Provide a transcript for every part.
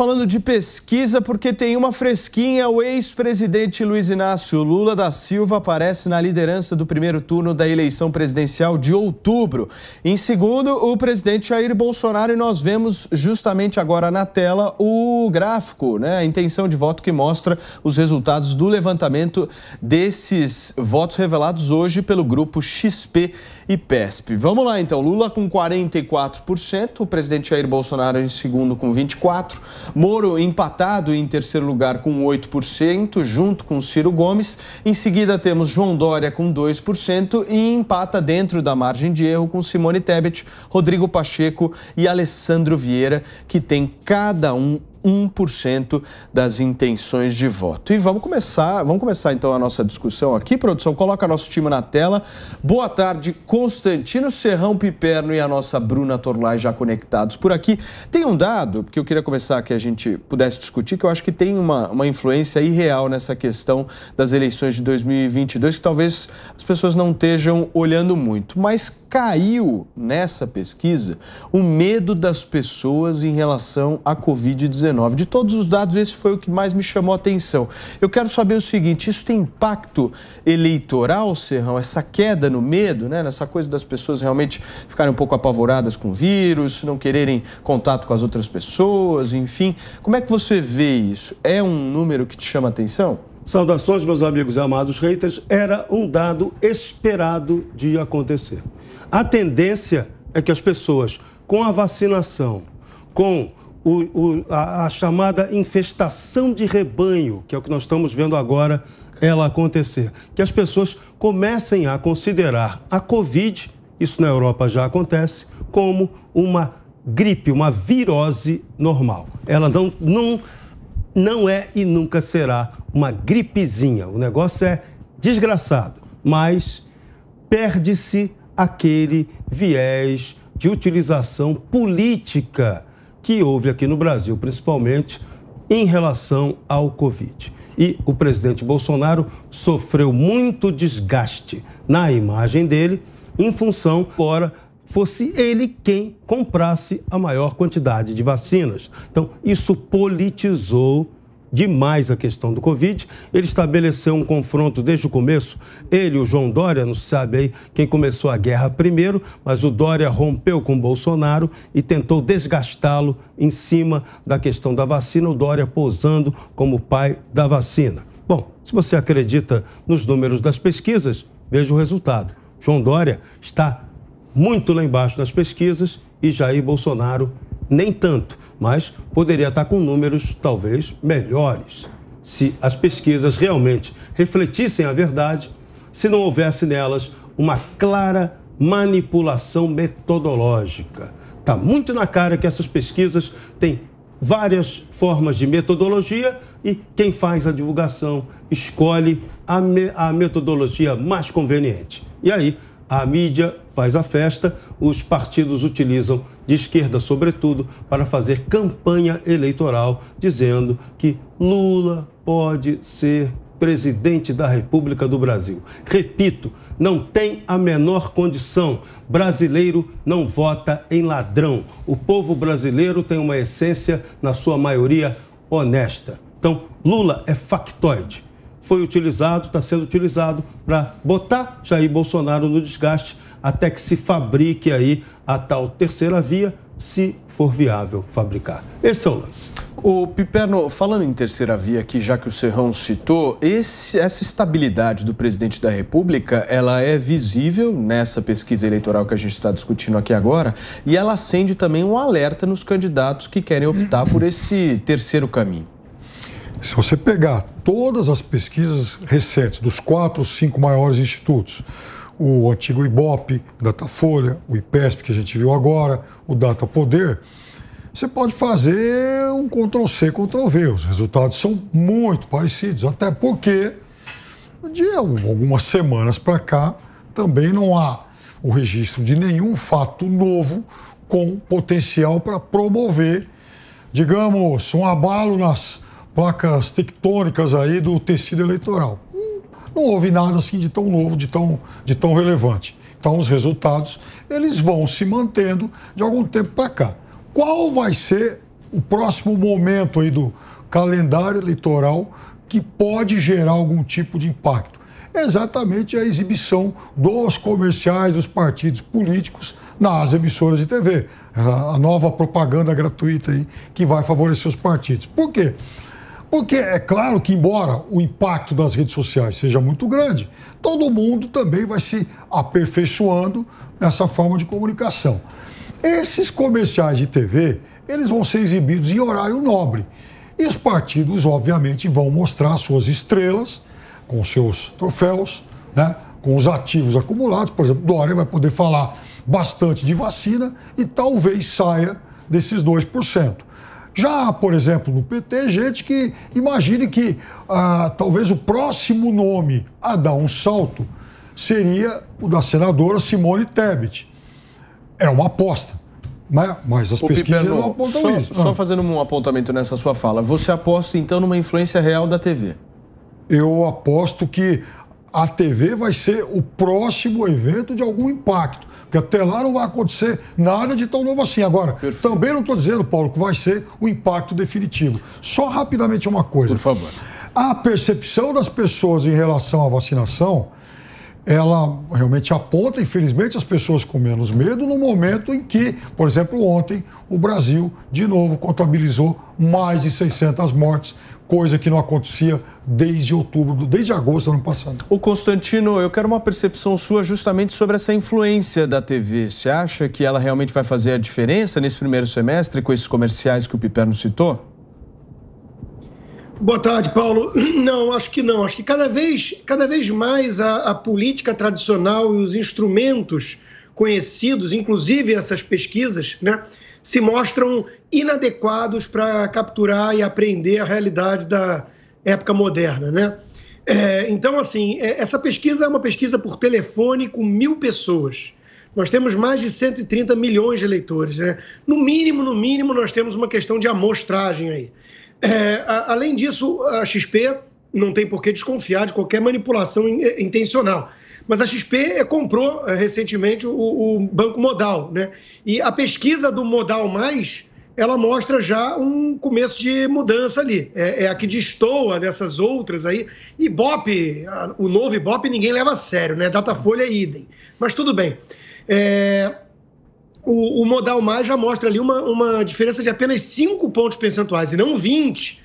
falando de pesquisa porque tem uma fresquinha. O ex-presidente Luiz Inácio Lula da Silva aparece na liderança do primeiro turno da eleição presidencial de outubro. Em segundo, o presidente Jair Bolsonaro, e nós vemos justamente agora na tela o gráfico, né? A intenção de voto que mostra os resultados do levantamento desses votos revelados hoje pelo grupo XP e PESP. Vamos lá então, Lula com 44%, o presidente Jair Bolsonaro em segundo com 24%, Moro empatado em terceiro lugar com 8%, junto com Ciro Gomes. Em seguida temos João Dória com 2% e empata dentro da margem de erro com Simone Tebet, Rodrigo Pacheco e Alessandro Vieira, que tem cada um 1% das intenções de voto. E vamos começar então a nossa discussão aqui. Produção, coloca nosso time na tela. Boa tarde, Constantino Serrão Piperno e a nossa Bruna Torlai já conectados por aqui. Tem um dado que eu queria começar que a gente pudesse discutir, que eu acho que tem uma influência irreal nessa questão das eleições de 2022, que talvez as pessoas não estejam olhando muito, mas caiu nessa pesquisa o medo das pessoas em relação à Covid-19. De todos os dados, esse foi o que mais me chamou a atenção. Eu quero saber o seguinte, isso tem impacto eleitoral, Serrão? Essa queda no medo, né? Nessa coisa das pessoas realmente ficarem um pouco apavoradas com o vírus, não quererem contato com as outras pessoas, enfim. Como é que você vê isso? É um número que te chama a atenção? Saudações, meus amigos e amados haters. Era um dado esperado de acontecer. A tendência é que as pessoas, com a vacinação, com a chamada infestação de rebanho, que é o que nós estamos vendo agora, ela acontecer, que as pessoas comecem a considerar a Covid, isso na Europa já acontece, como uma gripe, uma virose normal. Ela não é e nunca será uma gripezinha. O negócio é desgraçado, mas perde-se aquele viés de utilização política que houve aqui no Brasil, principalmente em relação ao Covid. E o presidente Bolsonaro sofreu muito desgaste na imagem dele, em função, embora fosse ele quem comprasse a maior quantidade de vacinas. Então, isso politizou demais a questão do Covid. Ele estabeleceu um confronto desde o começo. Ele, o João Dória, não se sabe aí quem começou a guerra primeiro, mas o Dória rompeu com o Bolsonaro e tentou desgastá-lo em cima da questão da vacina, o Dória posando como pai da vacina. Bom, se você acredita nos números das pesquisas, veja o resultado. João Dória está muito lá embaixo nas pesquisas e Jair Bolsonaro nem tanto, mas poderia estar com números talvez melhores se as pesquisas realmente refletissem a verdade, se não houvesse nelas uma clara manipulação metodológica. Está muito na cara que essas pesquisas têm várias formas de metodologia e quem faz a divulgação escolhe a metodologia mais conveniente. E aí a mídia faz a festa, os partidos utilizam, de esquerda sobretudo, para fazer campanha eleitoral, dizendo que Lula pode ser presidente da República do Brasil. Repito, não tem a menor condição. Brasileiro não vota em ladrão. O povo brasileiro tem uma essência, na sua maioria, honesta. Então, Lula é factoide. Foi utilizado, está sendo utilizado para botar Jair Bolsonaro no desgaste até que se fabrique aí a tal terceira via, se for viável fabricar. Esse é o lance. O Piperno, falando em terceira via aqui, já que o Serrão citou, essa estabilidade do presidente da República, ela é visível nessa pesquisa eleitoral que a gente está discutindo aqui agora, e ela acende também um alerta nos candidatos que querem optar por esse terceiro caminho. Se você pegar todas as pesquisas recentes dos 4 ou 5 maiores institutos, o antigo Ibope, Datafolha, o IPESP, que a gente viu agora, o Datapoder, você pode fazer um Ctrl-C, Ctrl-V. Os resultados são muito parecidos, até porque de algumas semanas para cá também não há o registro de nenhum fato novo com potencial para promover, digamos, um abalo nas placas tectônicas aí do tecido eleitoral. Não houve nada assim de tão novo, de tão relevante. Então, os resultados, eles vão se mantendo de algum tempo para cá. Qual vai ser o próximo momento aí do calendário eleitoral que pode gerar algum tipo de impacto? É exatamente a exibição dos comerciais dos partidos políticos nas emissoras de TV. A nova propaganda gratuita aí que vai favorecer os partidos. Por quê? Porque é claro que, embora o impacto das redes sociais seja muito grande, todo mundo também vai se aperfeiçoando nessa forma de comunicação. Esses comerciais de TV, eles vão ser exibidos em horário nobre. E os partidos, obviamente, vão mostrar suas estrelas, com seus troféus, né, com os ativos acumulados. Por exemplo, Dória vai poder falar bastante de vacina e talvez saia desses 2%. Já, por exemplo, no PT, gente que imagine que talvez o próximo nome a dar um salto seria o da senadora Simone Tebet. É uma aposta, né? Mas as pesquisas não apontam isso. Só fazendo um apontamento nessa sua fala, você aposta então numa influência real da TV? Eu aposto que a TV vai ser o próximo evento de algum impacto. Porque até lá não vai acontecer nada de tão novo assim. Agora, também não estou dizendo, Paulo, que vai ser o impacto definitivo. Só rapidamente uma coisa. Por favor. A percepção das pessoas em relação à vacinação, ela realmente aponta, infelizmente, as pessoas com menos medo no momento em que, por exemplo, ontem, o Brasil, de novo, contabilizou mais de 600 mortes, coisa que não acontecia desde agosto do ano passado. O Constantino, eu quero uma percepção sua justamente sobre essa influência da TV. Você acha que ela realmente vai fazer a diferença nesse primeiro semestre com esses comerciais que o Piperno citou? Boa tarde, Paulo. Não, acho que não. Acho que cada vez mais a política tradicional e os instrumentos conhecidos, inclusive essas pesquisas, né, se mostram inadequados para capturar e aprender a realidade da época moderna, né? Então, assim, essa pesquisa é uma pesquisa por telefone com 1.000 pessoas. Nós temos mais de 130 milhões de eleitores, né? No mínimo, nós temos uma questão de amostragem aí. Além disso, a XP não tem por que desconfiar de qualquer manipulação intencional. Mas a XP comprou recentemente o Banco Modal, né? E a pesquisa do Modal Mais, ela mostra já um começo de mudança ali. É a que destoa dessas outras aí. Ibope, o novo Ibope ninguém leva a sério, né? Datafolha é idem. Mas tudo bem. O Modal Mais já mostra ali uma diferença de apenas 5 pontos percentuais e não 20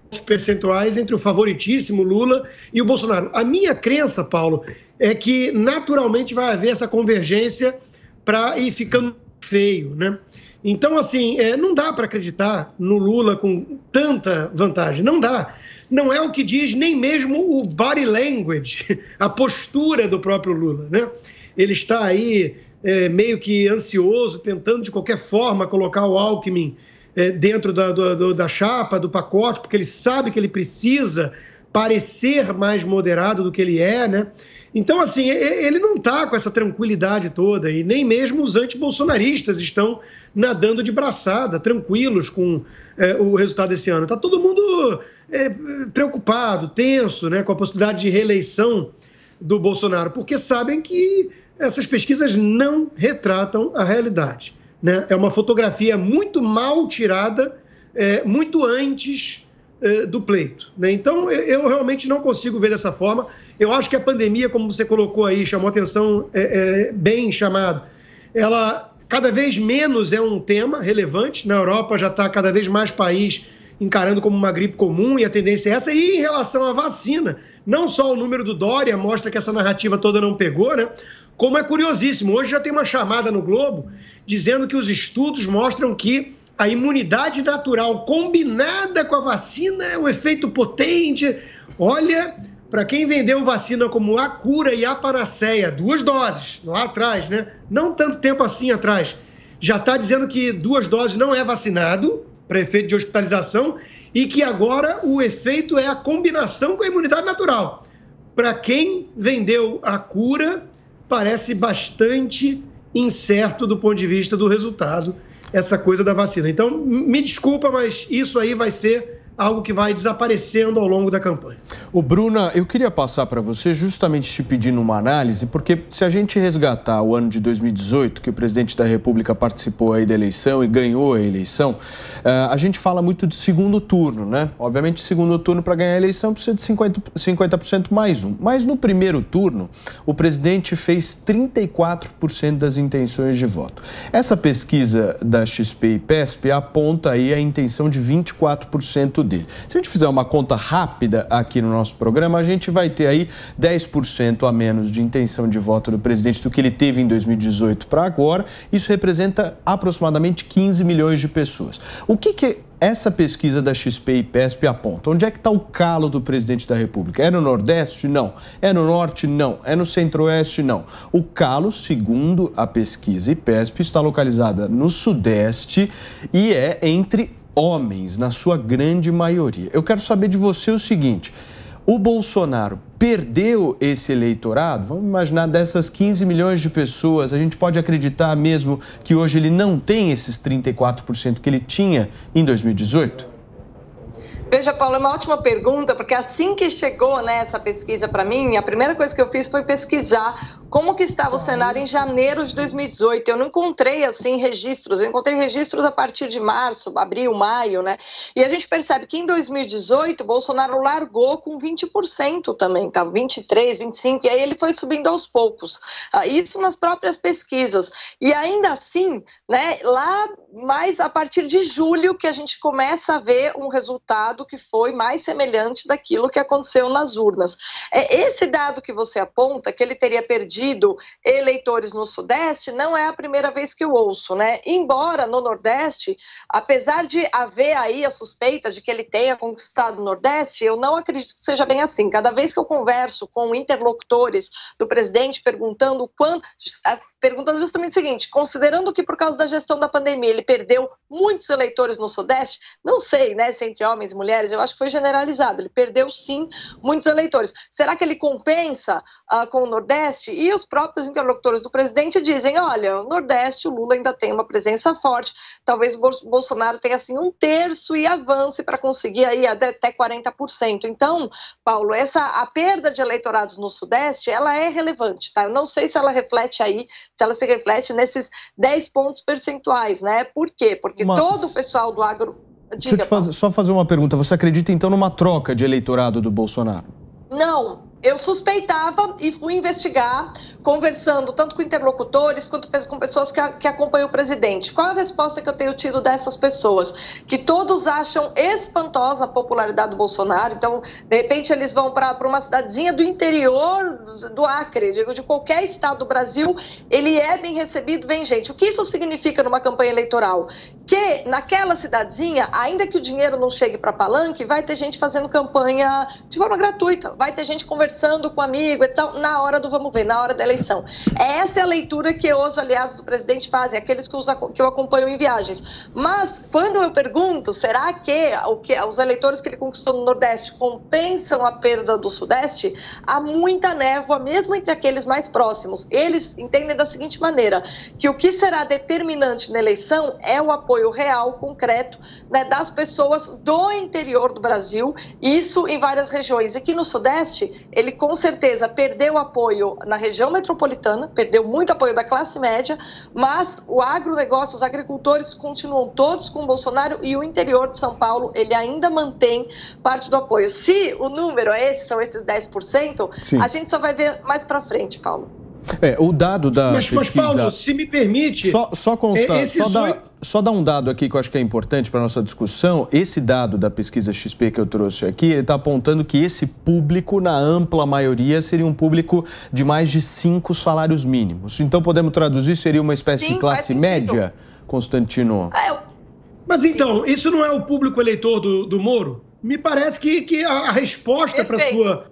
pontos percentuais entre o favoritíssimo Lula e o Bolsonaro. A minha crença, Paulo, é que naturalmente vai haver essa convergência para ir ficando feio, né? Então, assim, não dá para acreditar no Lula com tanta vantagem. Não dá. Não é o que diz nem mesmo o body language, a postura do próprio Lula, né? Ele está aí meio que ansioso, tentando de qualquer forma colocar o Alckmin dentro da chapa, do pacote, porque ele sabe que ele precisa parecer mais moderado do que ele é, né? Então, assim, ele não está com essa tranquilidade toda e nem mesmo os antibolsonaristas estão nadando de braçada, tranquilos com o resultado desse ano. Está todo mundo preocupado, tenso, né, com a possibilidade de reeleição do Bolsonaro, porque sabem que essas pesquisas não retratam a realidade, né? É uma fotografia muito mal tirada, muito antes do pleito, né? Então, eu realmente não consigo ver dessa forma. Eu acho que a pandemia, como você colocou aí, chamou atenção, bem chamado, ela cada vez menos é um tema relevante. Na Europa já está cada vez mais país encarando como uma gripe comum e a tendência é essa. E em relação à vacina, não só o número do Dória mostra que essa narrativa toda não pegou, né? Como é curiosíssimo, hoje já tem uma chamada no Globo dizendo que os estudos mostram que a imunidade natural combinada com a vacina é um efeito potente. Olha, para quem vendeu vacina como a cura e a panaceia, 2 doses, lá atrás, né? Não tanto tempo assim atrás, já está dizendo que 2 doses não é vacinado para efeito de hospitalização e que agora o efeito é a combinação com a imunidade natural. Para quem vendeu a cura, parece bastante incerto do ponto de vista do resultado essa coisa da vacina. Então, me desculpa, mas isso aí vai ser algo que vai desaparecendo ao longo da campanha. Ô Bruna, eu queria passar para você justamente te pedindo uma análise, porque se a gente resgatar o ano de 2018, que o presidente da República participou aí da eleição e ganhou a eleição, a gente fala muito de segundo turno, né? Obviamente, segundo turno para ganhar a eleição precisa de 50% mais um. Mas no primeiro turno, o presidente fez 34% das intenções de voto. Essa pesquisa da XP e PESP aponta aí a intenção de 24% dele. Se a gente fizer uma conta rápida aqui no nosso programa, a gente vai ter aí 10% a menos de intenção de voto do presidente do que ele teve em 2018 para agora. Isso representa aproximadamente 15 milhões de pessoas. O que essa pesquisa da XP e PESP aponta? Onde é que está o calo do presidente da República? É no Nordeste? Não. É no Norte? Não. É no Centro-Oeste? Não. O calo, segundo a pesquisa IPESP, está localizada no Sudeste e é entre homens, na sua grande maioria. Eu quero saber de você o seguinte: o Bolsonaro perdeu esse eleitorado? Vamos imaginar, dessas 15 milhões de pessoas, a gente pode acreditar mesmo que hoje ele não tem esses 34% que ele tinha em 2018? Veja, Paulo, é uma ótima pergunta, porque assim que chegou, né, essa pesquisa para mim, a primeira coisa que eu fiz foi pesquisar como que estava o cenário em janeiro de 2018. Eu não encontrei, assim, registros. Eu encontrei registros a partir de março, abril, maio, né? E a gente percebe que em 2018, Bolsonaro largou com 20% também, tá? 23, 25, e aí ele foi subindo aos poucos. Isso nas próprias pesquisas. E ainda assim, né, lá mais a partir de julho que a gente começa a ver um resultado que foi mais semelhante daquilo que aconteceu nas urnas. Esse dado que você aponta, que ele teria perdido eleitores no Sudeste, não é a primeira vez que eu ouço, né? Embora no Nordeste, apesar de haver aí a suspeita de que ele tenha conquistado o Nordeste, eu não acredito que seja bem assim. Cada vez que eu converso com interlocutores do presidente perguntando justamente o seguinte: considerando que por causa da gestão da pandemia ele perdeu muitos eleitores no Sudeste, não sei, né, se entre homens e mulheres, eu acho que foi generalizado, ele perdeu sim muitos eleitores. Será que ele compensa com o Nordeste? E os próprios interlocutores do presidente dizem: olha, o Nordeste, o Lula ainda tem uma presença forte, talvez o Bolsonaro tenha assim um terço e avance para conseguir aí até 40%. Então, Paulo, a perda de eleitorados no Sudeste, ela é relevante, tá? Eu não sei se ela reflete aí, se ela se reflete nesses 10 pontos percentuais, né? Por quê? Porque todo o pessoal do agro... Deixa eu só fazer uma pergunta. Você acredita, então, numa troca de eleitorado do Bolsonaro? Não. Eu suspeitava e fui investigar, conversando tanto com interlocutores quanto com pessoas que acompanham o presidente. Qual a resposta que eu tenho tido dessas pessoas? Que todos acham espantosa a popularidade do Bolsonaro. Então, de repente, eles vão para uma cidadezinha do interior do Acre, de qualquer estado do Brasil, ele é bem recebido, vem gente. O que isso significa numa campanha eleitoral? Que naquela cidadezinha, ainda que o dinheiro não chegue para palanque, vai ter gente fazendo campanha de forma gratuita, vai ter gente conversando com amigo e tal, na hora do vamos ver, na hora da eleição. Essa é a leitura que os aliados do presidente fazem, aqueles que eu acompanho em viagens. Mas, quando eu pergunto, será que os eleitores que ele conquistou no Nordeste compensam a perda do Sudeste? Há muita névoa, mesmo entre aqueles mais próximos. Eles entendem da seguinte maneira, que o que será determinante na eleição é o apoio real, concreto, né, das pessoas do interior do Brasil, isso em várias regiões. E que no Sudeste, ele com certeza perdeu apoio na região metropolitana, perdeu muito apoio da classe média, mas o agronegócio, os agricultores continuam todos com o Bolsonaro e o interior de São Paulo, ele ainda mantém parte do apoio. Se o número são esses 10%, sim, a gente só vai ver mais para frente, Paulo. O dado da pesquisa... Mas, Paulo, se me permite... Só constar, só dar um dado aqui que eu acho que é importante para a nossa discussão. Esse dado da pesquisa XP que eu trouxe aqui, ele está apontando que esse público, na ampla maioria, seria um público de mais de 5 salários mínimos. Então, podemos traduzir, seria uma espécie de classe média, Constantino? Mas então, isso não é o público eleitor do Moro? Me parece que a resposta para a sua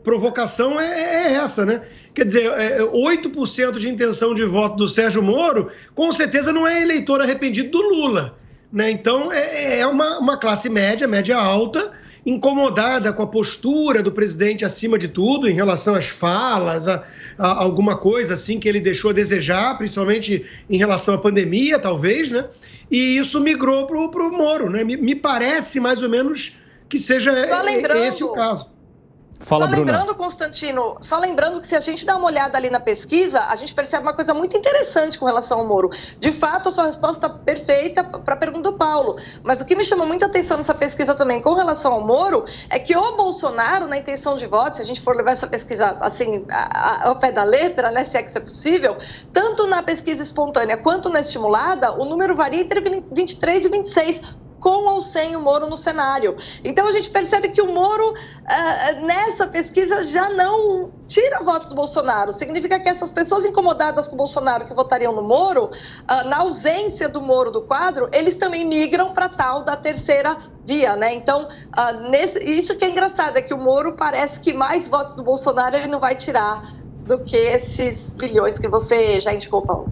provocação é essa, né? Quer dizer, 8% de intenção de voto do Sérgio Moro, com certeza não é eleitor arrependido do Lula. né? Então, é uma classe média, média alta, incomodada com a postura do presidente acima de tudo, em relação às falas, a alguma coisa assim que ele deixou a desejar, principalmente em relação à pandemia, talvez, né? E isso migrou para o Moro, né? Me parece mais ou menos que seja esse o caso. Fala, Bruna. Lembrando, Constantino, só lembrando que se a gente dá uma olhada ali na pesquisa, a gente percebe uma coisa muito interessante com relação ao Moro. De fato, a sua resposta está perfeita para a pergunta do Paulo. Mas o que me chamou muita atenção nessa pesquisa também com relação ao Moro é que o Bolsonaro, na intenção de voto, se a gente for levar essa pesquisa assim, ao pé da letra, né, se é que isso é possível, tanto na pesquisa espontânea quanto na estimulada, o número varia entre 23 e 26%. Com ou sem o Moro no cenário. Então a gente percebe que o Moro, nessa pesquisa, já não tira votos do Bolsonaro. Significa que essas pessoas incomodadas com o Bolsonaro que votariam no Moro, na ausência do Moro do quadro, eles também migram para tal da terceira via, né? Então, isso que é engraçado, é que o Moro parece que mais votos do Bolsonaro ele não vai tirar do que esses bilhões que você já indicou, Paulo.